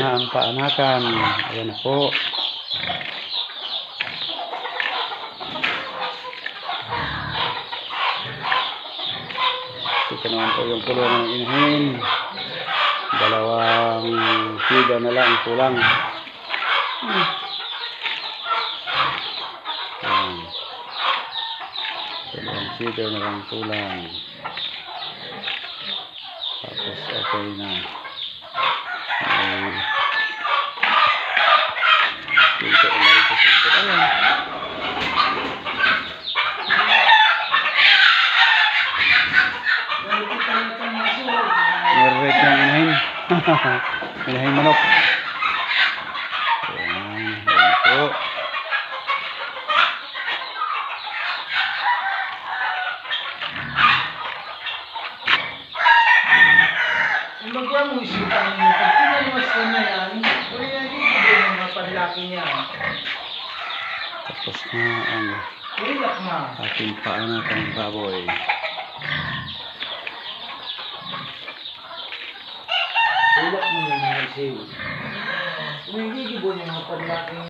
na ang paanakan. Ayan na po. Ito naman po yung kulong ng inahin. Dalawang kilo na lang ang kulang. Ayan. Dalawang kilo na lang kulang. Tapos okay na. Dito umarin sa sito. Ayan. Meron ng inahin. Inahin manok. Ayan. Ayan po. Magyan mo isipan niyo. Pag pinalimas ka na yan, wala yan dito yung mga panlaki niya. Tapos na ang Ulak na. ating paanakan baboy. Ulak mo yung mga siw. Kung hindi gibo yung mga panlaki